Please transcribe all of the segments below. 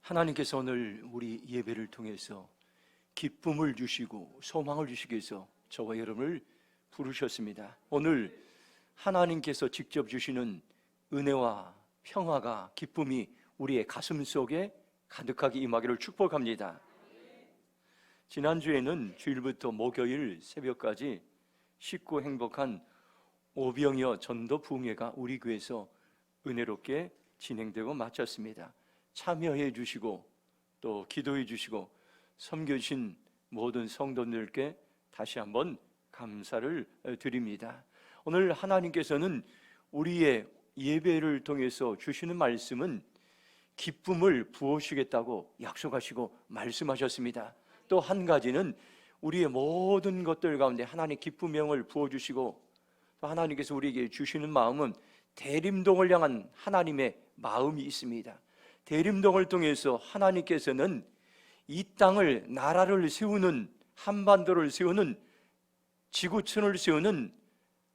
하나님께서 오늘 우리 예배를 통해서 기쁨을 주시고 소망을 주시기 위해서 저와 여러분을 부르셨습니다. 오늘 하나님께서 직접 주시는 은혜와 평화가, 기쁨이 우리의 가슴 속에 가득하게 임하기를 축복합니다. 지난주에는 주일부터 목요일 새벽까지 쉽고 행복한 오병이어 전도 부흥회가 우리 교회에서 은혜롭게 진행되고 마쳤습니다. 참여해 주시고 또 기도해 주시고 섬겨주신 모든 성도들께 다시 한번 감사를 드립니다. 오늘 하나님께서는 우리의 예배를 통해서 주시는 말씀은 기쁨을 부어주시겠다고 약속하시고 말씀하셨습니다. 또 한 가지는 우리의 모든 것들 가운데 하나님의 기쁨의 영을 부어주시고, 또 하나님께서 우리에게 주시는 마음은 대림동을 향한 하나님의 마음이 있습니다. 대림동을 통해서 하나님께서는 이 땅을, 나라를 세우는, 한반도를 세우는, 지구촌을 세우는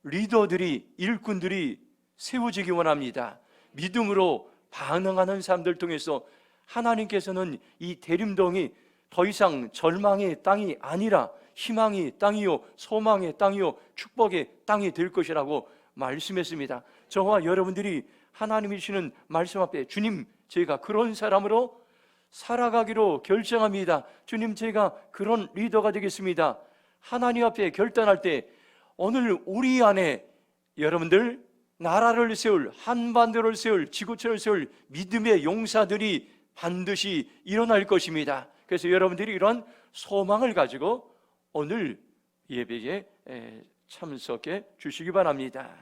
리더들이, 일꾼들이 세워지기 원합니다. 믿음으로 반응하는 사람들 통해서 하나님께서는 이 대림동이 더 이상 절망의 땅이 아니라 희망의 땅이요, 소망의 땅이요, 축복의 땅이 될 것이라고 말씀했습니다. 저와 여러분들이 하나님이 주시는 말씀 앞에, 주님, 제가 그런 사람으로 살아가기로 결정합니다. 주님, 제가 그런 리더가 되겠습니다. 하나님 앞에 결단할 때 오늘 우리 안에 여러분들 나라를 세울, 한반도를 세울, 지구촌을 세울 믿음의 용사들이 반드시 일어날 것입니다. 그래서 여러분들이 이런 소망을 가지고 오늘 예배에 참석해 주시기 바랍니다.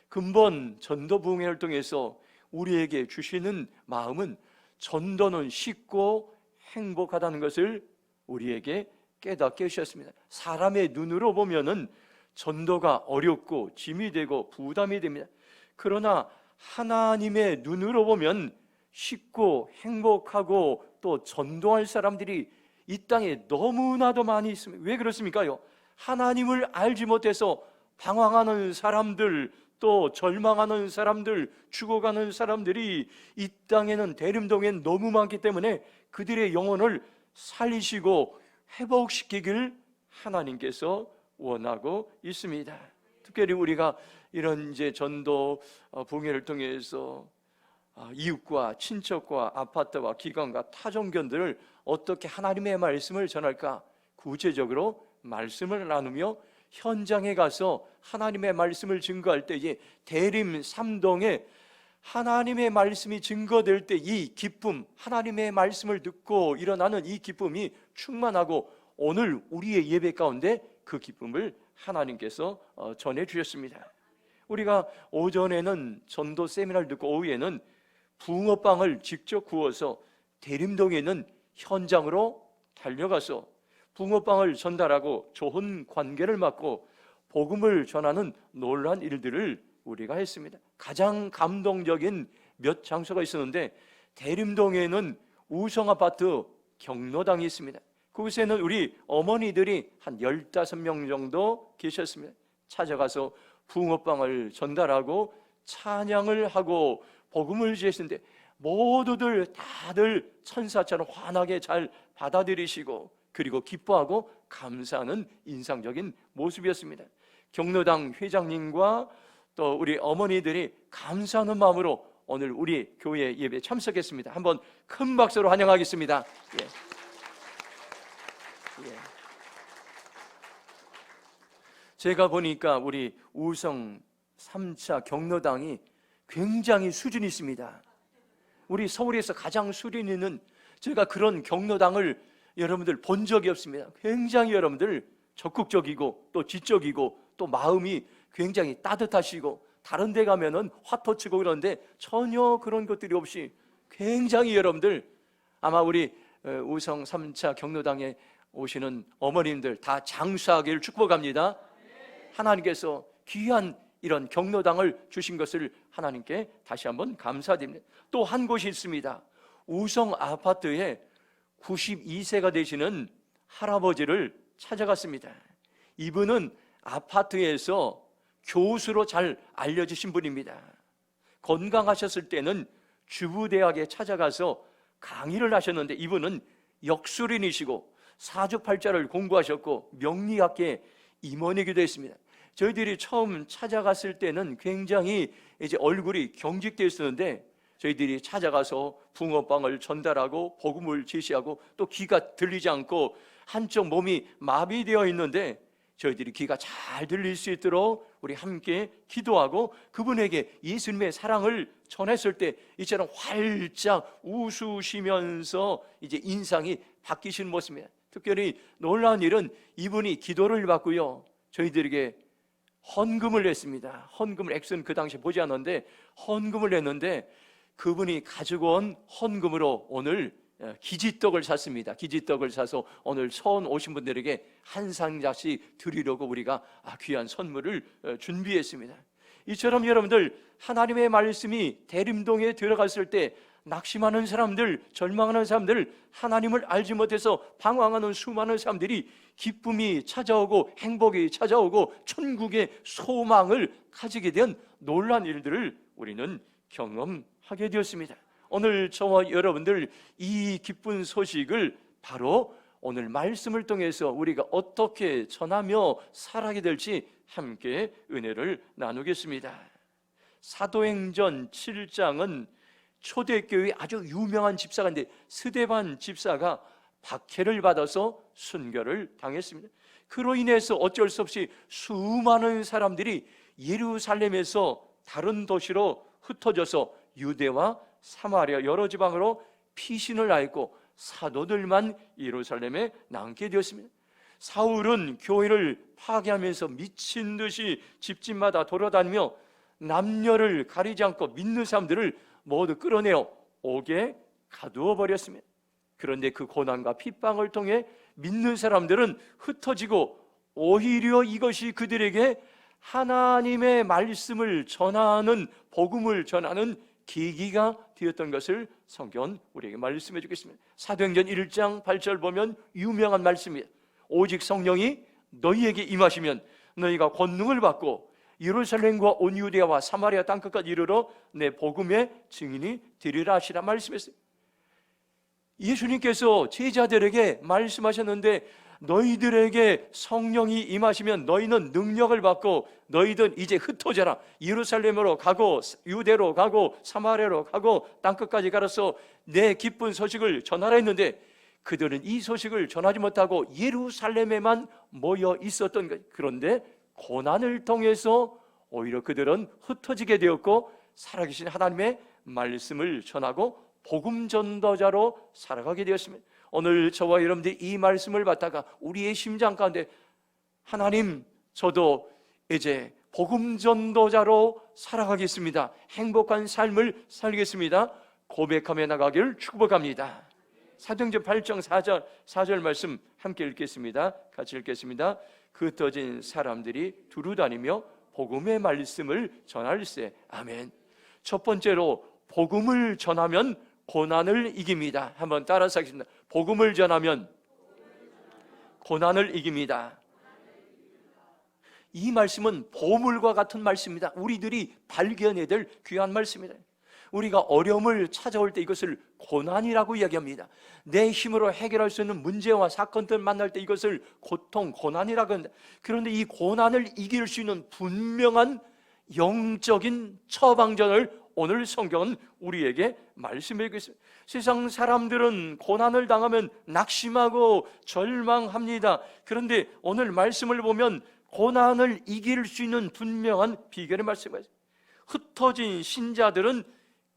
근본 전도 부흥회를 통해서 우리에게 주시는 마음은 전도는 쉽고 행복하다는 것을 우리에게 깨닫게 해주셨습니다. 사람의 눈으로 보면은 전도가 어렵고 짐이 되고 부담이 됩니다. 그러나 하나님의 눈으로 보면 쉽고 행복하고 또 전도할 사람들이 이 땅에 너무나도 많이 있습니다. 왜 그렇습니까요? 하나님을 알지 못해서 방황하는 사람들, 또 절망하는 사람들, 죽어가는 사람들이 이 땅에는, 대림동엔 너무 많기 때문에 그들의 영혼을 살리시고 회복시키길 하나님께서 원하고 있습니다. 특별히 우리가 이런 이제 전도 부흥회를 통해서 이웃과 친척과 아파트와 기관과 타종견들을 어떻게 하나님의 말씀을 전할까, 구체적으로 말씀을 나누며 현장에 가서 하나님의 말씀을 증거할 때에 대림 삼동에 하나님의 말씀이 증거될 때 이 기쁨, 하나님의 말씀을 듣고 일어나는 이 기쁨이 충만하고, 오늘 우리의 예배 가운데 그 기쁨을 하나님께서 전해 주셨습니다. 우리가 오전에는 전도 세미나를 듣고 오후에는 붕어빵을 직접 구워서 대림동에 있는 현장으로 달려가서 붕어빵을 전달하고 좋은 관계를 맺고 복음을 전하는 놀라운 일들을 우리가 했습니다. 가장 감동적인 몇 장소가 있었는데, 대림동에는 우성아파트 경로당이 있습니다. 그곳에는 우리 어머니들이 한 15명 정도 계셨습니다. 찾아가서 붕어빵을 전달하고 찬양을 하고 복음을 지했는데 모두들 다들 천사처럼 환하게 잘 받아들이시고, 그리고 기뻐하고 감사하는 인상적인 모습이었습니다. 경로당 회장님과 또 우리 어머니들이 감사하는 마음으로 오늘 우리 교회 예배에 참석했습니다. 한번 큰 박수로 환영하겠습니다. 예. 제가 보니까 우리 우성 3차 경로당이 굉장히 수준이 있습니다. 우리 서울에서 가장 수준 있는, 제가 그런 경로당을 여러분들 본 적이 없습니다. 굉장히 여러분들 적극적이고 또 지적이고 또 마음이 굉장히 따뜻하시고, 다른 데 가면은 화토 치고 그러는데 전혀 그런 것들이 없이 굉장히 여러분들, 아마 우리 우성 3차 경로당에 오시는 어머님들 다 장수하기를 축복합니다. 하나님께서 귀한 이런 경로당을 주신 것을 하나님께 다시 한번 감사드립니다. 또 한 곳이 있습니다. 우성 아파트에 92세가 되시는 할아버지를 찾아갔습니다. 이분은 아파트에서 교수로 잘 알려지신 분입니다. 건강하셨을 때는 주부대학에 찾아가서 강의를 하셨는데 이분은 역술인이시고 사주팔자를 공부하셨고 명리학계 임원이기도 했습니다. 저희들이 처음 찾아갔을 때는 굉장히 이제 얼굴이 경직되어 있었는데 저희들이 찾아가서 붕어빵을 전달하고 복음을 제시하고 또 귀가 들리지 않고 한쪽 몸이 마비되어 있는데 저희들이 귀가 잘 들릴 수 있도록 우리 함께 기도하고 그분에게 예수님의 사랑을 전했을 때 이처럼 활짝 웃으시면서 이제 인상이 바뀌신 모습입니다. 특별히 놀라운 일은 이분이 기도를 받고요, 저희들에게 헌금을 냈습니다. 헌금을 액수는 그 당시에 보지 않았는데 헌금을 냈는데 그분이 가지고 온 헌금으로 오늘 기지떡을 샀습니다. 기지떡을 사서 오늘 처음 오신 분들에게 한 상자씩 드리려고 우리가 귀한 선물을 준비했습니다. 이처럼 여러분들, 하나님의 말씀이 대림동에 들어갔을 때 낙심하는 사람들, 절망하는 사람들, 하나님을 알지 못해서 방황하는 수많은 사람들이 기쁨이 찾아오고 행복이 찾아오고 천국의 소망을 가지게 된 놀라운 일들을 우리는 경험하게 되었습니다. 오늘 저와 여러분들 이 기쁜 소식을 바로 오늘 말씀을 통해서 우리가 어떻게 전하며 살아가게 될지 함께 은혜를 나누겠습니다. 사도행전 7장은 초대교회 아주 유명한 집사가 있는데 스데반 집사가 박해를 받아서 순교를 당했습니다. 그로 인해서 어쩔 수 없이 수많은 사람들이 예루살렘에서 다른 도시로 흩어져서 유대와 사마리아 여러 지방으로 피신을 하였고 사도들만 예루살렘에 남게 되었습니다. 사울은 교회를 파괴하면서 미친 듯이 집집마다 돌아다니며 남녀를 가리지 않고 믿는 사람들을 모두 끌어내어 옥에 가두어 버렸습니다. 그런데 그 고난과 핍박을 통해 믿는 사람들은 흩어지고 오히려 이것이 그들에게 하나님의 말씀을 전하는, 복음을 전하는 계기가 되었던 것을 성경은 우리에게 말씀해 주겠습니다. 사도행전 1장 8절 보면 유명한 말씀이에요. 오직 성령이 너희에게 임하시면 너희가 권능을 받고 예루살렘과 온 유대와 사마리아 땅끝까지 이르러 내 복음의 증인이 되리라 하시라 말씀했어요. 예수님께서 제자들에게 말씀하셨는데 너희들에게 성령이 임하시면 너희는 능력을 받고 너희들 이제 흩어져라. 예루살렘으로 가고 유대로 가고 사마리아로 가고 땅끝까지 가서 내 기쁜 소식을 전하라 했는데 그들은 이 소식을 전하지 못하고 예루살렘에만 모여 있었던 것. 그런데 고난을 통해서 오히려 그들은 흩어지게 되었고 살아계신 하나님의 말씀을 전하고 복음 전도자로 살아가게 되었습니다. 오늘 저와 여러분들이 이 말씀을 받다가 우리의 심장 가운데 하나님, 저도 이제 복음 전도자로 살아가겠습니다, 행복한 삶을 살겠습니다, 고백하며 나가기를 축복합니다. 사도행전 8장 4절 말씀 함께 읽겠습니다. 같이 읽겠습니다. 흩어진 사람들이 두루 다니며 복음의 말씀을 전할세. 아멘. 첫 번째로 복음을 전하면 고난을 이깁니다. 한번 따라서 하겠습니다. 복음을 전하면 고난을 이깁니다. 이 말씀은 보물과 같은 말씀입니다. 우리들이 발견해야 될 귀한 말씀입니다. 우리가 어려움을 찾아올 때 이것을 고난이라고 이야기합니다. 내 힘으로 해결할 수 있는 문제와 사건들 만날 때 이것을 고통, 고난이라고 합니다. 그런데 이 고난을 이길 수 있는 분명한 영적인 처방전을 오늘 성경은 우리에게 말씀해 주고 있습니다. 세상 사람들은 고난을 당하면 낙심하고 절망합니다. 그런데 오늘 말씀을 보면 고난을 이길 수 있는 분명한 비결의 말씀이에요. 흩어진 신자들은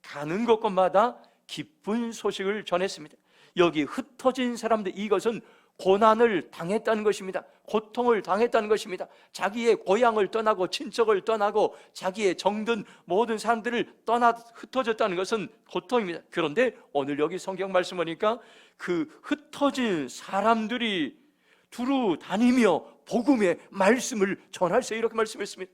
가는 곳곳마다 기쁜 소식을 전했습니다. 여기 흩어진 사람들, 이것은 고난을 당했다는 것입니다. 고통을 당했다는 것입니다. 자기의 고향을 떠나고 친척을 떠나고 자기의 정든 모든 사람들을 떠나 흩어졌다는 것은 고통입니다. 그런데 오늘 여기 성경 말씀 보니까 그 흩어진 사람들이 두루 다니며 복음의 말씀을 전할세, 이렇게 말씀했습니다.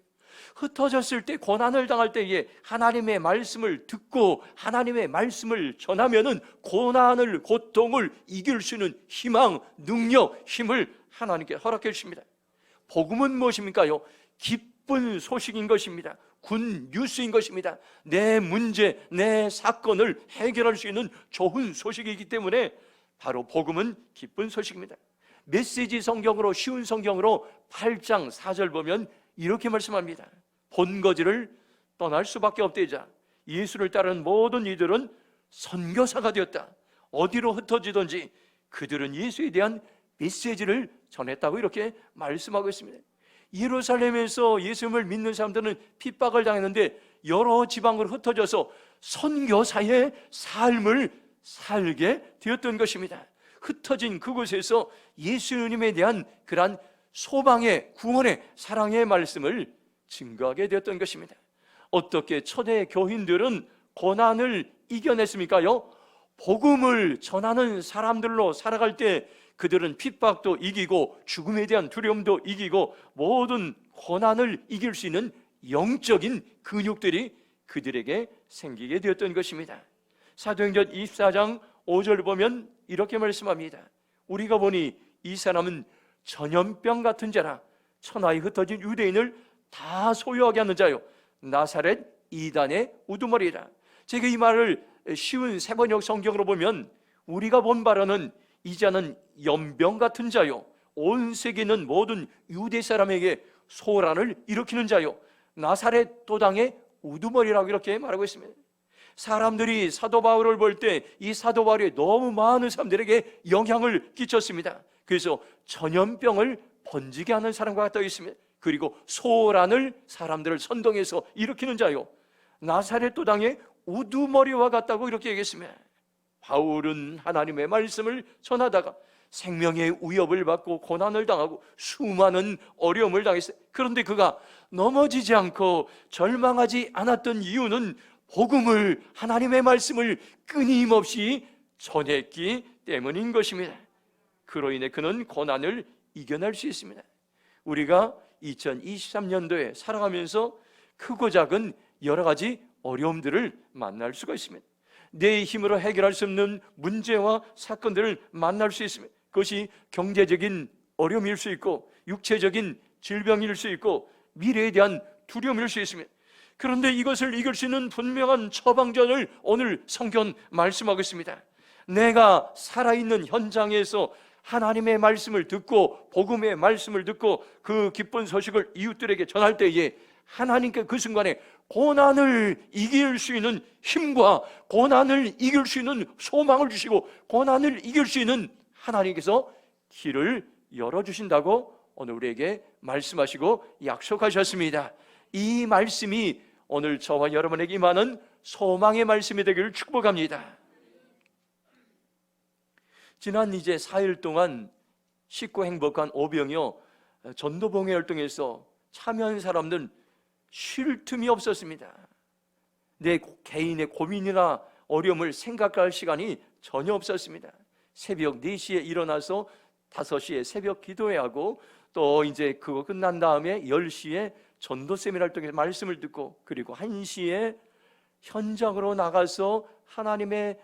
흩어졌을 때, 고난을 당할 때에 하나님의 말씀을 듣고 하나님의 말씀을 전하면은 고난을, 고통을 이길 수 있는 희망, 능력, 힘을 하나님께 허락해 주십니다. 복음은 무엇입니까요? 기쁜 기쁜 소식인 것입니다. 굿 뉴스인 것입니다. 내 문제, 내 사건을 해결할 수 있는 좋은 소식이기 때문에 바로 복음은 기쁜 소식입니다. 메시지 성경으로, 쉬운 성경으로 8장 4절 보면 이렇게 말씀합니다. 본거지를 떠날 수밖에 없대자 예수를 따르는 모든 이들은 선교사가 되었다. 어디로 흩어지든지 그들은 예수에 대한 메시지를 전했다고 이렇게 말씀하고 있습니다. 예루살렘에서 예수님을 믿는 사람들은 핍박을 당했는데 여러 지방으로 흩어져서 선교사의 삶을 살게 되었던 것입니다. 흩어진 그곳에서 예수님에 대한 그러한 소망의, 구원의, 사랑의 말씀을 증거하게 되었던 것입니다. 어떻게 초대 교인들은 고난을 이겨냈습니까요? 복음을 전하는 사람들로 살아갈 때 그들은 핍박도 이기고 죽음에 대한 두려움도 이기고 모든 고난을 이길 수 있는 영적인 근육들이 그들에게 생기게 되었던 것입니다. 사도행전 24장 5절 보면 이렇게 말씀합니다. 우리가 보니 이 사람은 전염병 같은 자라 천하에 흩어진 유대인을 다 소유하게 하는 자요 나사렛 이단의 우두머리라. 제가 이 말을 쉬운 세번역 성경으로 보면 우리가 본 바로는 이 자는 연병 같은 자요 온 세계에 있는 모든 유대 사람에게 소란을 일으키는 자요 나사렛 도당의 우두머리라고 이렇게 말하고 있습니다. 사람들이 사도 바울을 볼 때 이 사도 바울이 너무 많은 사람들에게 영향을 끼쳤습니다. 그래서 전염병을 번지게 하는 사람과 같다고 있습니다. 그리고 소란을 사람들을 선동해서 일으키는 자요 나사렛 도당의 우두머리와 같다고 이렇게 얘기했습니다. 바울은 하나님의 말씀을 전하다가 생명의 위협을 받고 고난을 당하고 수많은 어려움을 당했어요. 그런데 그가 넘어지지 않고 절망하지 않았던 이유는 복음을, 하나님의 말씀을 끊임없이 전했기 때문인 것입니다. 그로 인해 그는 고난을 이겨낼 수 있습니다. 우리가 2023년도에 살아가면서 크고 작은 여러 가지 어려움들을 만날 수가 있습니다. 내 힘으로 해결할 수 없는 문제와 사건들을 만날 수 있습니다. 그것이 경제적인 어려움일 수 있고 육체적인 질병일 수 있고 미래에 대한 두려움일 수 있습니다. 그런데 이것을 이길 수 있는 분명한 처방전을 오늘 성경 말씀하고 있습니다. 내가 살아있는 현장에서 하나님의 말씀을 듣고 복음의 말씀을 듣고 그 기쁜 소식을 이웃들에게 전할 때에 하나님께 그 순간에 고난을 이길 수 있는 힘과 고난을 이길 수 있는 소망을 주시고 고난을 이길 수 있는 하나님께서 길을 열어주신다고 오늘 우리에게 말씀하시고 약속하셨습니다. 이 말씀이 오늘 저와 여러분에게 임하는 소망의 말씀이 되기를 축복합니다. 지난 이제 4일 동안 쉽고 행복한 오병이어 전도봉회 활동에서 참여한 사람들은 쉴 틈이 없었습니다. 내 개인의 고민이나 어려움을 생각할 시간이 전혀 없었습니다. 새벽 4시에 일어나서 5시에 새벽 기도해야 하고 또 이제 그거 끝난 다음에 10시에 전도 세미나 활동에서 말씀을 듣고 그리고 1시에 현장으로 나가서 하나님의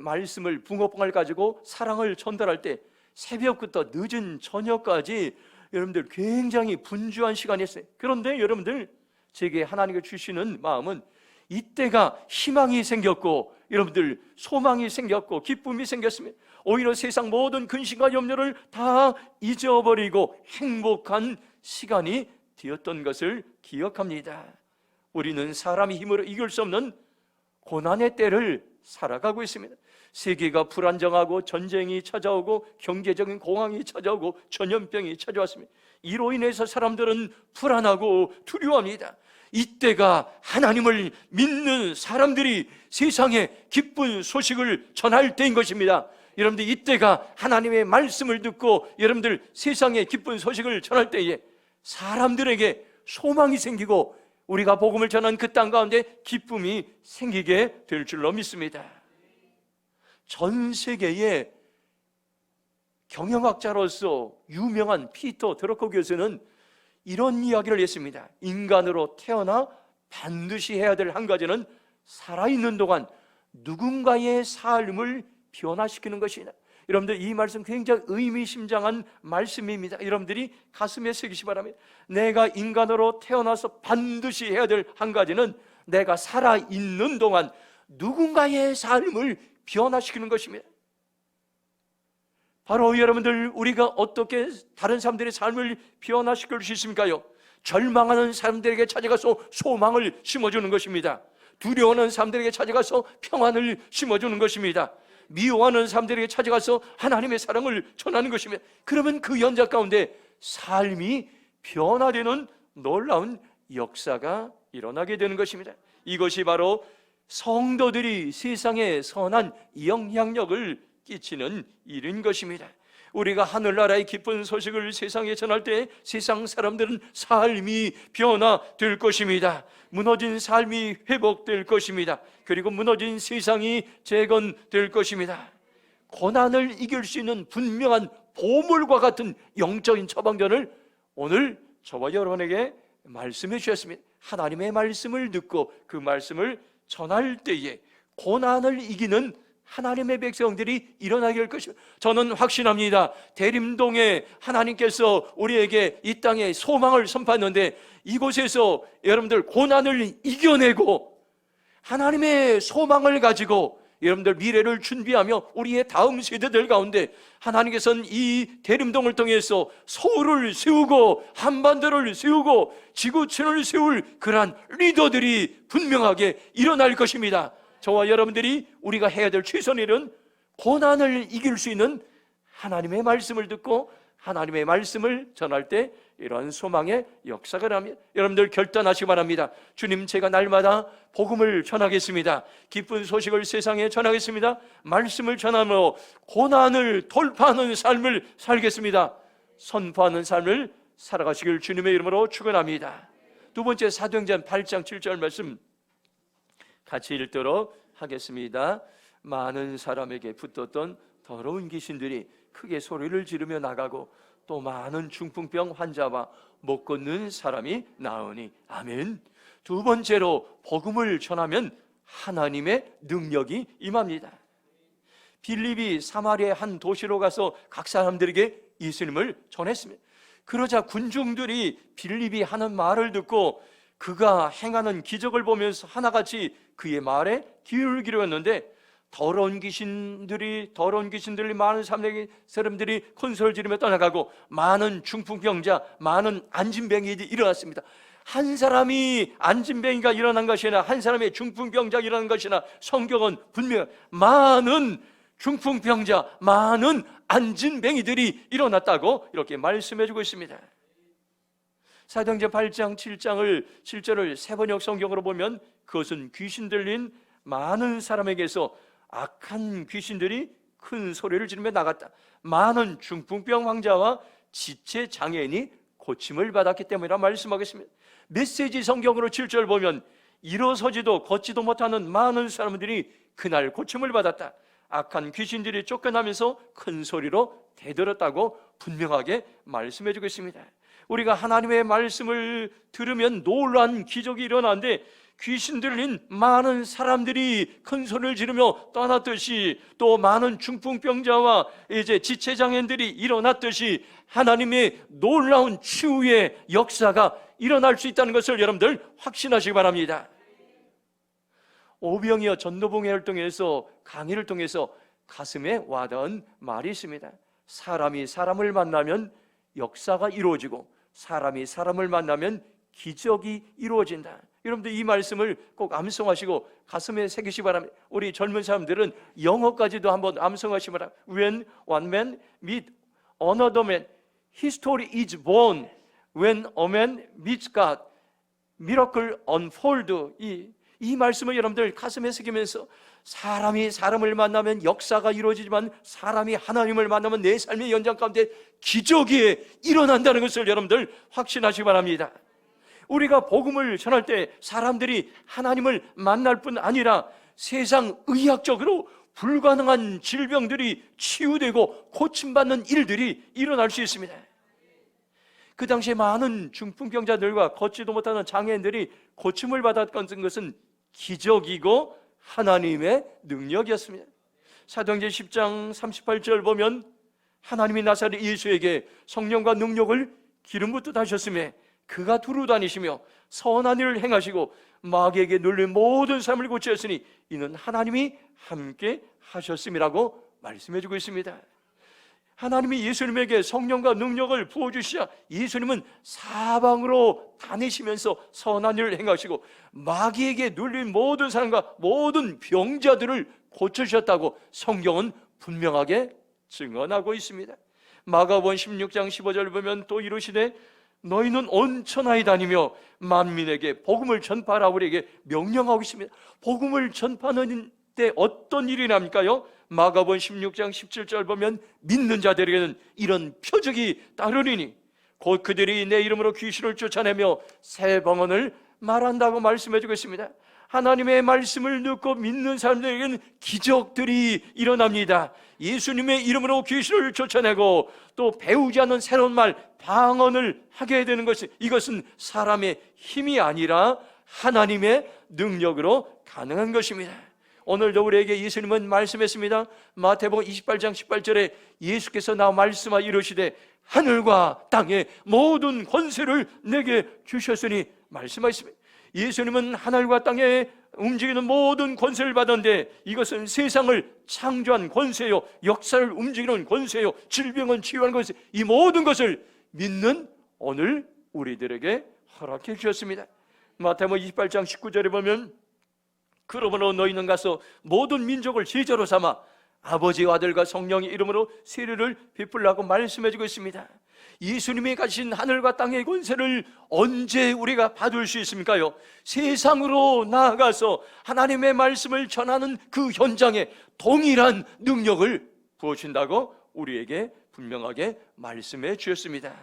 말씀을 붕어빵을 가지고 사랑을 전달할 때 새벽부터 늦은 저녁까지 여러분들 굉장히 분주한 시간이었어요. 그런데 여러분들 제게 하나님께 주시는 마음은 이때가 희망이 생겼고 여러분들 소망이 생겼고 기쁨이 생겼으면 오히려 세상 모든 근심과 염려를 다 잊어버리고 행복한 시간이 되었던 것을 기억합니다. 우리는 사람의 힘으로 이길 수 없는 고난의 때를 살아가고 있습니다. 세계가 불안정하고 전쟁이 찾아오고 경제적인 공황이 찾아오고 전염병이 찾아왔습니다. 이로 인해서 사람들은 불안하고 두려워합니다. 이때가 하나님을 믿는 사람들이 세상에 기쁜 소식을 전할 때인 것입니다. 여러분들 이때가 하나님의 말씀을 듣고 여러분들 세상에 기쁜 소식을 전할 때에 사람들에게 소망이 생기고 우리가 복음을 전한 그 땅 가운데 기쁨이 생기게 될 줄로 믿습니다. 전 세계의 경영학자로서 유명한 피터 드러커 교수는 이런 이야기를 했습니다. 인간으로 태어나 반드시 해야 될 한 가지는 살아있는 동안 누군가의 삶을 변화시키는 것이다. 여러분들 이 말씀 굉장히 의미심장한 말씀입니다. 여러분들이 가슴에 새기시 바랍니다. 내가 인간으로 태어나서 반드시 해야 될 한 가지는 내가 살아있는 동안 누군가의 삶을 변화시키는 것입니다. 바로 여러분들, 우리가 어떻게 다른 사람들의 삶을 변화시킬 수 있습니까요? 절망하는 사람들에게 찾아가서 소망을 심어주는 것입니다. 두려워하는 사람들에게 찾아가서 평안을 심어주는 것입니다. 미워하는 사람들에게 찾아가서 하나님의 사랑을 전하는 것입니다. 그러면 그 현장 가운데 삶이 변화되는 놀라운 역사가 일어나게 되는 것입니다. 이것이 바로 성도들이 세상에 선한 영향력을 끼치는 일인 것입니다. 우리가 하늘나라의 기쁜 소식을 세상에 전할 때 세상 사람들은 삶이 변화될 것입니다. 무너진 삶이 회복될 것입니다. 그리고 무너진 세상이 재건될 것입니다. 고난을 이길 수 있는 분명한 보물과 같은 영적인 처방전을 오늘 저와 여러분에게 말씀해 주셨습니다. 하나님의 말씀을 듣고 그 말씀을 전할 때에 고난을 이기는 하나님의 백성들이 일어나게 될 것입니다. 저는 확신합니다. 대림동에 하나님께서 우리에게 이 땅에 소망을 선포했는데 이곳에서 여러분들 고난을 이겨내고 하나님의 소망을 가지고 여러분들 미래를 준비하며 우리의 다음 세대들 가운데 하나님께서는 이 대림동을 통해서 서울을 세우고 한반도를 세우고 지구촌을 세울 그러한 리더들이 분명하게 일어날 것입니다. 저와 여러분들이 우리가 해야 될 최선의 일은 고난을 이길 수 있는 하나님의 말씀을 듣고 하나님의 말씀을 전할 때 이러한 소망의 역사가 납니다. 여러분들 결단하시기 바랍니다. 주님, 제가 날마다 복음을 전하겠습니다. 기쁜 소식을 세상에 전하겠습니다. 말씀을 전하며 고난을 돌파하는 삶을 살겠습니다. 선포하는 삶을 살아가시길 주님의 이름으로 축원합니다. 두 번째, 사도행전 8장 7절 말씀 같이 읽도록 하겠습니다. 많은 사람에게 붙었던 더러운 귀신들이 크게 소리를 지르며 나가고 또 많은 중풍병 환자와 못 걷는 사람이 나으니. 아멘. 두 번째로 복음을 전하면 하나님의 능력이 임합니다. 빌립이 사마리아의 한 도시로 가서 각 사람들에게 예수님을 전했습니다. 그러자 군중들이 빌립이 하는 말을 듣고 그가 행하는 기적을 보면서 하나같이 그의 말에 귀를 기울였는데 더러운 귀신들이 많은 사람들이 큰 소리를 지르며 떠나가고 많은 중풍병자, 많은 안진뱅이들이 일어났습니다. 한 사람이 안진뱅이가 일어난 것이나 한 사람의 중풍병자가 일어난 것이나 성경은 분명 많은 중풍병자, 많은 안진뱅이들이 일어났다고 이렇게 말씀해주고 있습니다. 사도행전 8장 7절을 세번역 성경으로 보면 그것은 귀신 들린 많은 사람에게서 악한 귀신들이 큰 소리를 지르며 나갔다. 많은 중풍병 환자와 지체 장애인이 고침을 받았기 때문이라 말씀하겠습니다. 메시지 성경으로 7절 보면 일어서지도 걷지도 못하는 많은 사람들이 그날 고침을 받았다. 악한 귀신들이 쫓겨나면서 큰 소리로 대들었다고 분명하게 말씀해주고 있습니다. 우리가 하나님의 말씀을 들으면 놀라운 기적이 일어나는데 귀신 들린 많은 사람들이 큰 소리를 지르며 떠났듯이 또 많은 중풍병자와 이제 지체장애인들이 일어났듯이 하나님의 놀라운 치유의 역사가 일어날 수 있다는 것을 여러분들 확신하시기 바랍니다. 오병이어 전도봉회 활동에서 강의를 통해서 가슴에 와닿은 말이 있습니다. 사람이 사람을 만나면 역사가 이루어지고 사람이 사람을 만나면 기적이 이루어진다. 여러분들 이 말씀을 꼭 암송하시고 가슴에 새기시기 바랍니다. 우리 젊은 사람들은 영어까지도 한번 암송하시기 바랍니다. When one man meet another man, history is born. When a man meets God, miracle unfold. 이 말씀을 여러분들 가슴에 새기면서 사람이 사람을 만나면 역사가 이루어지지만 사람이 하나님을 만나면 내 삶의 연장 가운데 기적이 일어난다는 것을 여러분들 확신하시기 바랍니다. 우리가 복음을 전할 때 사람들이 하나님을 만날 뿐 아니라 세상 의학적으로 불가능한 질병들이 치유되고 고침받는 일들이 일어날 수 있습니다. 그 당시에 많은 중풍병자들과 걷지도 못하는 장애인들이 고침을 받았던 것은 기적이고 하나님의 능력이었습니다. 사도행전 10장 38절 보면 하나님이 나사렛 예수에게 성령과 능력을 기름 붓듯 하셨음에 그가 두루 다니시며 선한 일을 행하시고 마귀에게 눌린 모든 삶을 고치셨으니 이는 하나님이 함께 하셨음이라고 말씀해주고 있습니다. 하나님이 예수님에게 성령과 능력을 부어주시자 예수님은 사방으로 다니시면서 선한 일을 행하시고 마귀에게 눌린 모든 사람과 모든 병자들을 고쳐주셨다고 성경은 분명하게 증언하고 있습니다. 마가복음 16장 15절 보면 또 이르시되 너희는 온 천하에 다니며 만민에게 복음을 전파하라 우리에게 명령하고 있습니다. 복음을 전파하는 때 어떤 일이 납니까요? 마가복음 16장 17절 보면 믿는 자들에게는 이런 표적이 따르리니 곧 그들이 내 이름으로 귀신을 쫓아내며 새 방언을 말한다고 말씀해주고 있습니다. 하나님의 말씀을 듣고 믿는 사람들에게는 기적들이 일어납니다. 예수님의 이름으로 귀신을 쫓아내고 또 배우지 않는 새로운 말 방언을 하게 되는 것이 이것은 사람의 힘이 아니라 하나님의 능력으로 가능한 것입니다. 오늘도 우리에게 예수님은 말씀했습니다. 마태복음 28장 18절에 예수께서 나와 말씀하 이르시되 하늘과 땅의 모든 권세를 내게 주셨으니 말씀하셨습니다. 예수님은 하늘과 땅에 움직이는 모든 권세를 받았는데 이것은 세상을 창조한 권세요, 역사를 움직이는 권세요, 질병은 치유하는 권세, 이 모든 것을 믿는 오늘 우리들에게 허락해 주셨습니다. 마태복음 28장 19절에 보면 그러므로 너희는 가서 모든 민족을 제자로 삼아 아버지와 아들과 성령의 이름으로 세례를 베풀라고 말씀해주고 있습니다. 예수님이 가신 하늘과 땅의 권세를 언제 우리가 받을 수 있습니까요? 세상으로 나아가서 하나님의 말씀을 전하는 그 현장에 동일한 능력을 부어준다고 우리에게 분명하게 말씀해 주셨습니다.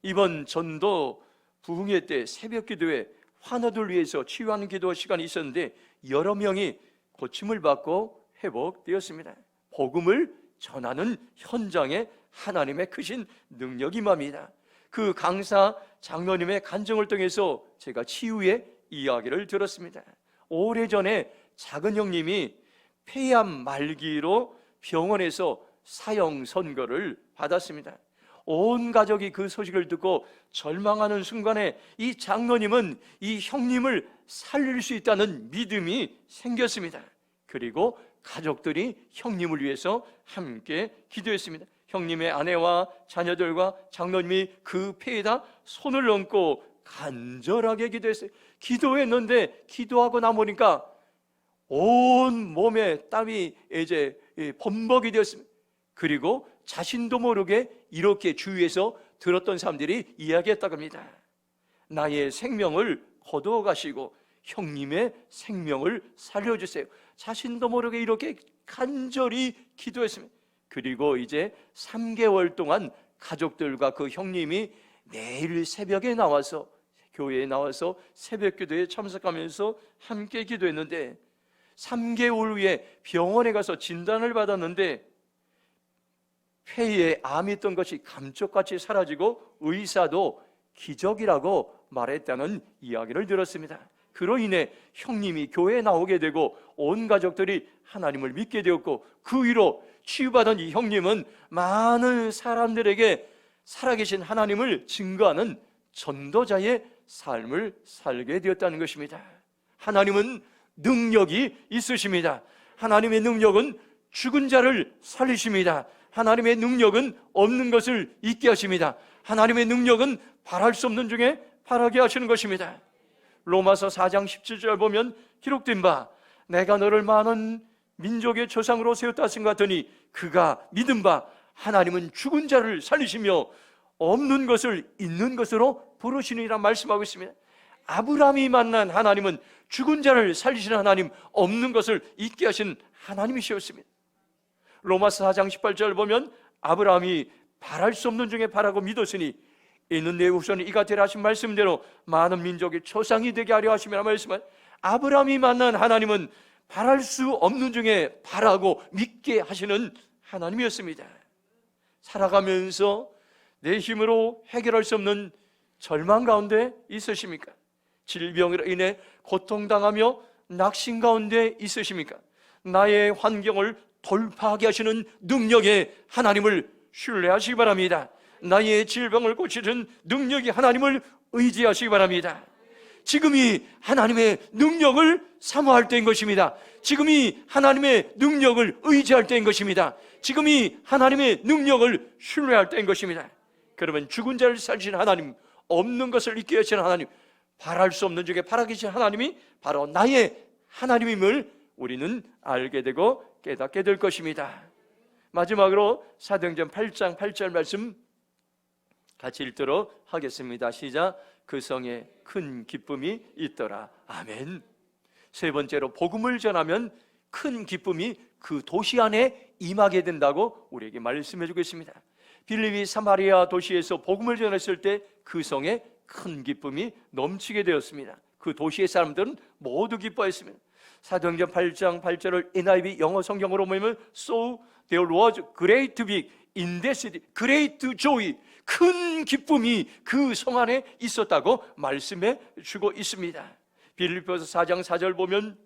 이번 전도 부흥회 때 새벽 기도에 환우들 위해서 치유하는 기도 시간이 있었는데 여러 명이 고침을 받고 회복되었습니다. 복음을 전하는 현장에 하나님의 크신 능력이 임합니다. 그 강사 장로님의 간증을 통해서 제가 치유의 이야기를 들었습니다. 오래전에 작은 형님이 폐암 말기로 병원에서 사형 선고를 받았습니다. 온 가족이 그 소식을 듣고 절망하는 순간에 이 장로님은 이 형님을 살릴 수 있다는 믿음이 생겼습니다. 그리고 가족들이 형님을 위해서 함께 기도했습니다. 형님의 아내와 자녀들과 장로님이 그 폐에다 손을 얹고 간절하게 기도했어요. 기도했는데 기도하고 나보니까 온 몸에 땀이 이제 범벅이 되었습니다. 그리고 자신도 모르게 이렇게 주위에서 들었던 사람들이 이야기했다고 합니다. 나의 생명을 거두어 가시고 형님의 생명을 살려주세요. 자신도 모르게 이렇게 간절히 기도했습니다. 그리고 이제 3개월 동안 가족들과 그 형님이 매일 새벽에 나와서 교회에 나와서 새벽 기도에 참석하면서 함께 기도했는데 3개월 후에 병원에 가서 진단을 받았는데 폐에 암이 있던 것이 감쪽같이 사라지고 의사도 기적이라고 말했다는 이야기를 들었습니다. 그로 인해 형님이 교회에 나오게 되고 온 가족들이 하나님을 믿게 되었고 그 위로 치유받은 이 형님은 많은 사람들에게 살아계신 하나님을 증거하는 전도자의 삶을 살게 되었다는 것입니다. 하나님은 능력이 있으십니다. 하나님의 능력은 죽은 자를 살리십니다. 하나님의 능력은 없는 것을 있게 하십니다. 하나님의 능력은 바랄 수 없는 중에 바라게 하시는 것입니다. 로마서 4장 17절 보면 기록된 바 내가 너를 많은 민족의 조상으로 세웠다 하신 것 같더니 그가 믿은 바 하나님은 죽은 자를 살리시며 없는 것을 있는 것으로 부르시니라 말씀하고 있습니다. 아브라함이 만난 하나님은 죽은 자를 살리시는 하나님, 없는 것을 있게 하신 하나님이셨습니다. 로마서 4장 18절 보면 아브라함이 바랄 수 없는 중에 바라고 믿었으니 이는 내 후손이 이가 되라 하신 말씀대로 많은 민족의 조상이 되게 하려 하시며 말씀은 아브라함이 만난 하나님은 바랄 수 없는 중에 바라고 믿게 하시는 하나님이었습니다. 살아가면서 내 힘으로 해결할 수 없는 절망 가운데 있으십니까? 질병으로 인해 고통당하며 낙심 가운데 있으십니까? 나의 환경을 돌파하게 하시는 능력의 하나님을 신뢰하시기 바랍니다. 나의 질병을 고치는 능력의 하나님을 의지하시기 바랍니다. 지금이 하나님의 능력을 사모할 때인 것입니다. 지금이 하나님의 능력을 의지할 때인 것입니다. 지금이 하나님의 능력을 신뢰할 때인 것입니다. 그러면 죽은 자를 살리시는 하나님, 없는 것을 있게 하시는 하나님, 바랄 수 없는 중에 바라 계신 하나님이 바로 나의 하나님임을 우리는 알게 되고 깨닫게 될 것입니다. 마지막으로 사도행전 8장 8절 말씀 같이 읽도록 하겠습니다. 시작. 그 성에 큰 기쁨이 있더라. 아멘. 세 번째로, 복음을 전하면 큰 기쁨이 그 도시 안에 임하게 된다고 우리에게 말씀해 주고 있습니다. 빌립이 사마리아 도시에서 복음을 전했을 때 그 성에 큰 기쁨이 넘치게 되었습니다. 그 도시의 사람들은 모두 기뻐했습니다. 사도행전 8장 8절을 NIV 영어 성경으로 보면 So there was great big in the city, great joy, 큰 기쁨이 그 성 안에 있었다고 말씀해 주고 있습니다. 빌립보서 4장 4절 보면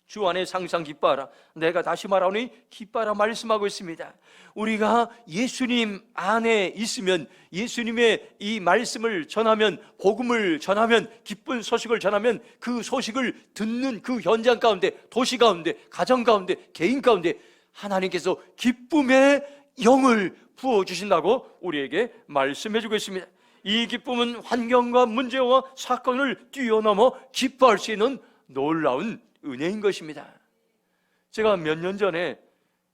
주 안에 항상 기뻐하라, 내가 다시 말하오니 기뻐하라 말씀하고 있습니다. 우리가 예수님 안에 있으면, 예수님의 이 말씀을 전하면, 복음을 전하면, 기쁜 소식을 전하면 그 소식을 듣는 그 현장 가운데, 도시 가운데, 가정 가운데, 개인 가운데 하나님께서 기쁨의 영을 부어주신다고 우리에게 말씀해주고 있습니다. 이 기쁨은 환경과 문제와 사건을 뛰어넘어 기뻐할 수 있는 놀라운 은혜인 것입니다. 제가 몇 년 전에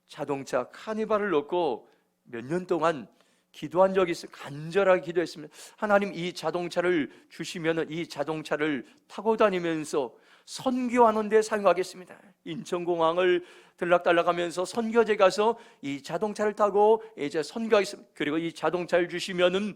자동차 카니발을 놓고 몇 년 동안 기도한 적이 있어요. 간절하게 기도했습니다. 하나님, 이 자동차를 주시면 이 자동차를 타고 다니면서 선교하는 데 사용하겠습니다. 인천공항을 들락달락하면서 선교제 가서 이 자동차를 타고 이제 선교하겠습니다. 그리고 이 자동차를 주시면은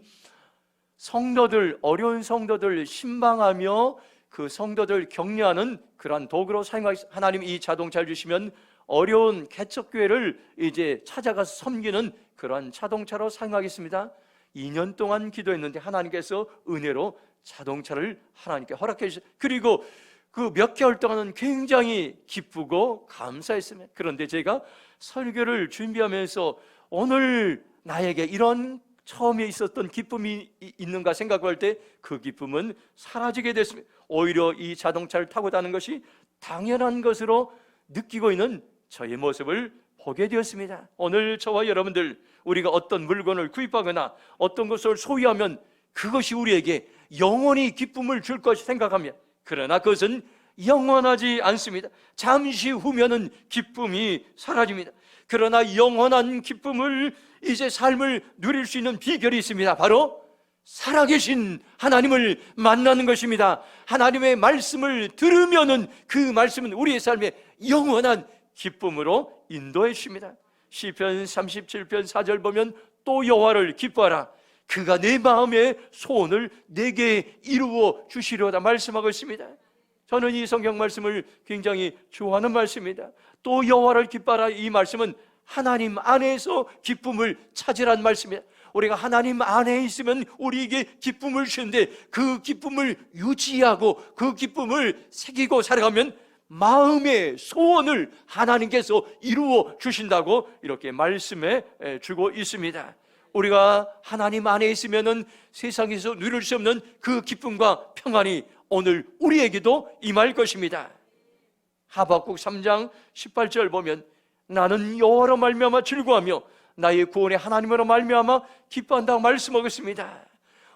성도들, 어려운 성도들 신방하며 그 성도들 격려하는 그러한 도구로 사용하겠습니다. 하나님, 이 자동차를 주시면 어려운 개척교회를 이제 찾아가서 섬기는 그러한 자동차로 사용하겠습니다. 2년 동안 기도했는데 하나님께서 은혜로 자동차를 하나님께 허락해 주셨어요. 그리고 그 몇 개월 동안은 굉장히 기쁘고 감사했습니다. 그런데 제가 설교를 준비하면서 오늘 나에게 이런 처음에 있었던 기쁨이 있는가 생각할 때 그 기쁨은 사라지게 됐습니다. 오히려 이 자동차를 타고 다니는 것이 당연한 것으로 느끼고 있는 저의 모습을 보게 되었습니다. 오늘 저와 여러분들, 우리가 어떤 물건을 구입하거나 어떤 것을 소유하면 그것이 우리에게 영원히 기쁨을 줄 것이 생각합니다. 그러나 그것은 영원하지 않습니다. 잠시 후면은 기쁨이 사라집니다. 그러나 영원한 기쁨을, 이제 삶을 누릴 수 있는 비결이 있습니다. 바로 살아계신 하나님을 만나는 것입니다. 하나님의 말씀을 들으면은 그 말씀은 우리의 삶에 영원한 기쁨으로 인도해 주십니다. 시편 37편 4절 보면 또 여호와를 기뻐하라, 그가 내 마음의 소원을 내게 이루어 주시려다 말씀하고 있습니다. 저는 이 성경 말씀을 굉장히 좋아하는 말씀입니다. 또 여호와를 기뻐하라, 이 말씀은 하나님 안에서 기쁨을 찾으라는 말씀입니다. 우리가 하나님 안에 있으면 우리에게 기쁨을 주는데 그 기쁨을 유지하고 그 기쁨을 새기고 살아가면 마음의 소원을 하나님께서 이루어 주신다고 이렇게 말씀해 주고 있습니다. 우리가 하나님 안에 있으면은 세상에서 누릴 수 없는 그 기쁨과 평안이 오늘 우리에게도 임할 것입니다. 하박국 3장 18절 보면 나는 여호와로 말미암아 즐거워하며 나의 구원의 하나님으로 말미암아 기뻐한다고 말씀하고 있습니다.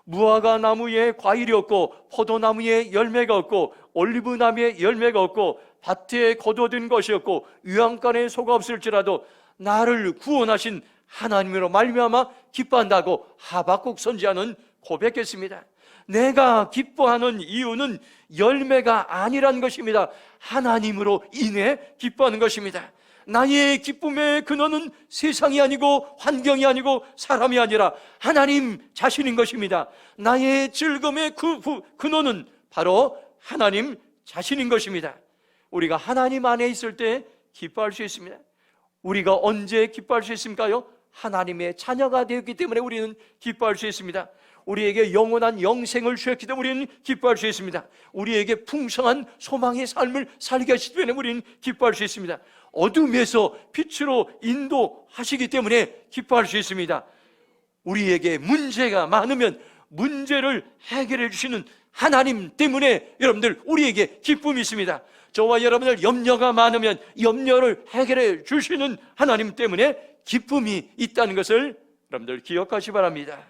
무화과 나무에 과일이 없고 포도나무에 열매가 없고 올리브나무에 열매가 없고 밭에 거두어진 것이 없고 유황간에 소가 없을지라도 나를 구원하신 하나님으로 말미암아 기뻐한다고 하박국 선지자는 고백했습니다. 내가 기뻐하는 이유는 열매가 아니란 것입니다. 하나님으로 인해 기뻐하는 것입니다. 나의 기쁨의 근원은 세상이 아니고 환경이 아니고 사람이 아니라 하나님 자신인 것입니다. 나의 즐거움의 근원은 바로 하나님 자신인 것입니다. 우리가 하나님 안에 있을 때 기뻐할 수 있습니다. 우리가 언제 기뻐할 수 있습니까요? 하나님의 자녀가 되었기 때문에 우리는 기뻐할 수 있습니다. 우리에게 영원한 영생을 주셨기 때문에 우리는 기뻐할 수 있습니다. 우리에게 풍성한 소망의 삶을 살게 하시기 때문에 우리는 기뻐할 수 있습니다. 어둠에서 빛으로 인도하시기 때문에 기뻐할 수 있습니다. 우리에게 문제가 많으면 문제를 해결해 주시는 하나님 때문에 여러분들 우리에게 기쁨이 있습니다. 저와 여러분들 염려가 많으면 염려를 해결해 주시는 하나님 때문에 기쁨이 있다는 것을 여러분들 기억하시 바랍니다.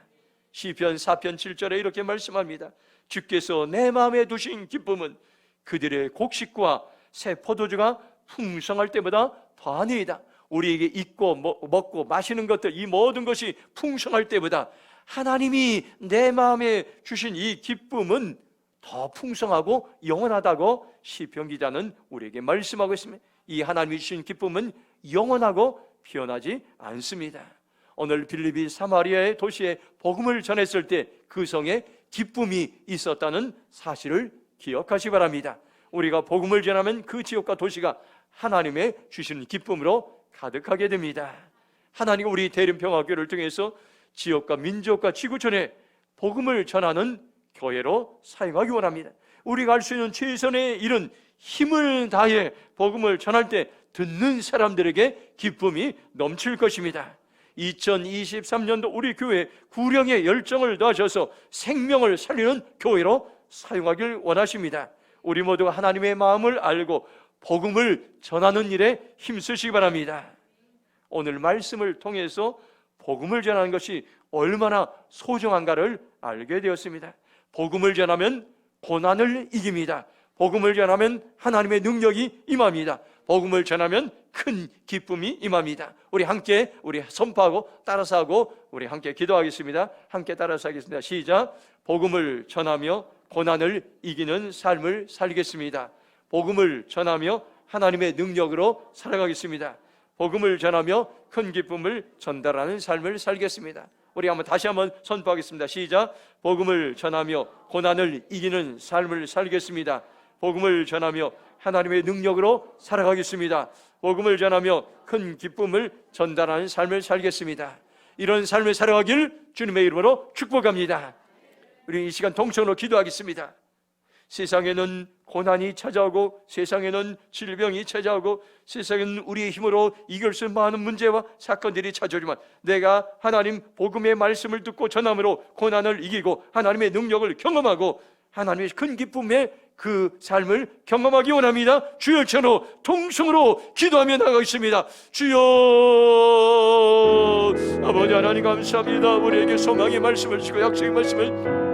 시편 4편 7절에 이렇게 말씀합니다. 주께서 내 마음에 두신 기쁨은 그들의 곡식과 새 포도주가 풍성할 때보다 더하니이다. 우리에게 있고 먹고 마시는 것들, 이 모든 것이 풍성할 때보다 하나님이 내 마음에 주신 이 기쁨은 더 풍성하고 영원하다고 시편 기자는 우리에게 말씀하고 있습니다. 이 하나님이 주신 기쁨은 영원하고 변하지 않습니다. 오늘 빌립이 사마리아의 도시에 복음을 전했을 때 그 성에 기쁨이 있었다는 사실을 기억하시 바랍니다. 우리가 복음을 전하면 그 지역과 도시가 하나님의 주시는 기쁨으로 가득하게 됩니다. 하나님은 우리 대림평화교회를 통해서 지역과 민족과 지구촌에 복음을 전하는 교회로 사용하기 원합니다. 우리가 할 수 있는 최선의 일은 힘을 다해 복음을 전할 때 듣는 사람들에게 기쁨이 넘칠 것입니다. 2023년도 우리 교회 구령의 열정을 더하셔서 생명을 살리는 교회로 사용하길 원하십니다. 우리 모두가 하나님의 마음을 알고 복음을 전하는 일에 힘쓰시기 바랍니다. 오늘 말씀을 통해서 복음을 전하는 것이 얼마나 소중한가를 알게 되었습니다. 복음을 전하면 고난을 이깁니다. 복음을 전하면 하나님의 능력이 임합니다. 복음을 전하면 큰 기쁨이 임합니다. 우리 함께 선포하고 따라서 하고 우리 함께 기도하겠습니다. 함께 따라서 하겠습니다. 시작. 복음을 전하며 고난을 이기는 삶을 살겠습니다. 복음을 전하며 하나님의 능력으로 살아가겠습니다. 복음을 전하며 큰 기쁨을 전달하는 삶을 살겠습니다. 우리 다시 한번 선포하겠습니다. 시작. 복음을 전하며 고난을 이기는 삶을 살겠습니다. 복음을 전하며 하나님의 능력으로 살아가겠습니다. 복음을 전하며 큰 기쁨을 전달하는 삶을 살겠습니다. 이런 삶을 살아가길 주님의 이름으로 축복합니다. 우리 이 시간 동성으로 기도하겠습니다. 세상에는 고난이 찾아오고 세상에는 질병이 찾아오고 세상에는 우리의 힘으로 이길 수 많은 문제와 사건들이 찾아오지만 내가 하나님 복음의 말씀을 듣고 전함으로 고난을 이기고 하나님의 능력을 경험하고 하나님의 큰 기쁨의 그 삶을 경험하기 원합니다. 주여, 저로 통성으로 기도하며 나가겠습니다. 주여, 아버지 하나님 감사합니다. 우리에게 소망의 말씀을 주시고 약속의 말씀을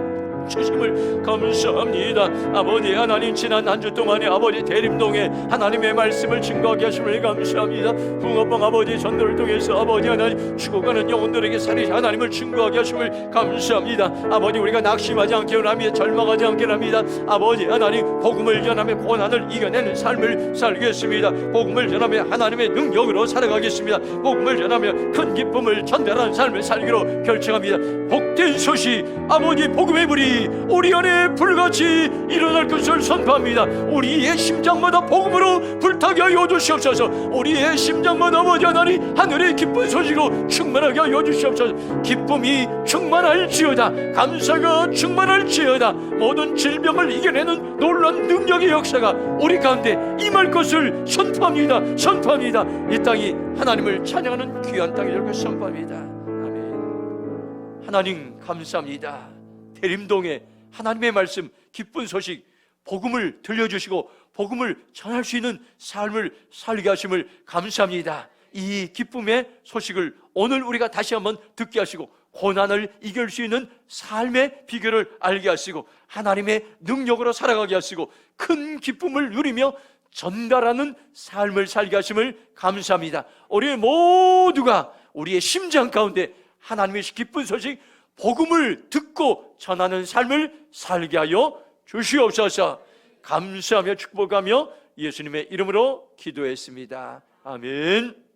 주심을 감사합니다. 아버지 하나님, 지난 한 주 동안에 아버지 대림동에 하나님의 말씀을 증거하게 하심을 감사합니다. 붕어빵 아버지 전도를 통해서 아버지 하나님 죽어가는 영혼들에게 살리시 하나님을 증거하게 하심을 감사합니다. 아버지, 우리가 낙심하지 않게 원합니다. 절망하지 않게 합니다. 아버지 하나님, 복음을 전하며 고난을 이겨내는 삶을 살겠습니다. 복음을 전하며 하나님의 능력으로 살아가겠습니다. 복음을 전하며 큰 기쁨을 전달하는 삶을 살기로 결정합니다. 복된 소식, 아버지 복음의 불이 우리 안에 불같이 일어날 것을 선포합니다. 우리의 심장마다 복음으로 불타게 하여 주시옵소서. 우리의 심장마다 아버지 하나님 하늘의 기쁜 소식으로 충만하게 하여 주시옵소서. 기쁨이 충만할지어다, 감사가 충만할지어다, 모든 질병을 이겨내는 놀라운 능력의 역사가 우리 가운데 임할 것을 선포합니다. 선포합니다. 이 땅이 하나님을 찬양하는 귀한 땅이 될 것을 선포합니다. 아멘. 하나님 감사합니다. 대림동에 하나님의 말씀, 기쁜 소식, 복음을 들려주시고 복음을 전할 수 있는 삶을 살게 하심을 감사합니다. 이 기쁨의 소식을 오늘 우리가 다시 한번 듣게 하시고 고난을 이길 수 있는 삶의 비결을 알게 하시고 하나님의 능력으로 살아가게 하시고 큰 기쁨을 누리며 전달하는 삶을 살게 하심을 감사합니다. 우리 모두가 우리의 심장 가운데 하나님의 기쁜 소식, 복음을 듣고 전하는 삶을 살게 하여 주시옵소서. 감사하며 축복하며 예수님의 이름으로 기도했습니다. 아멘.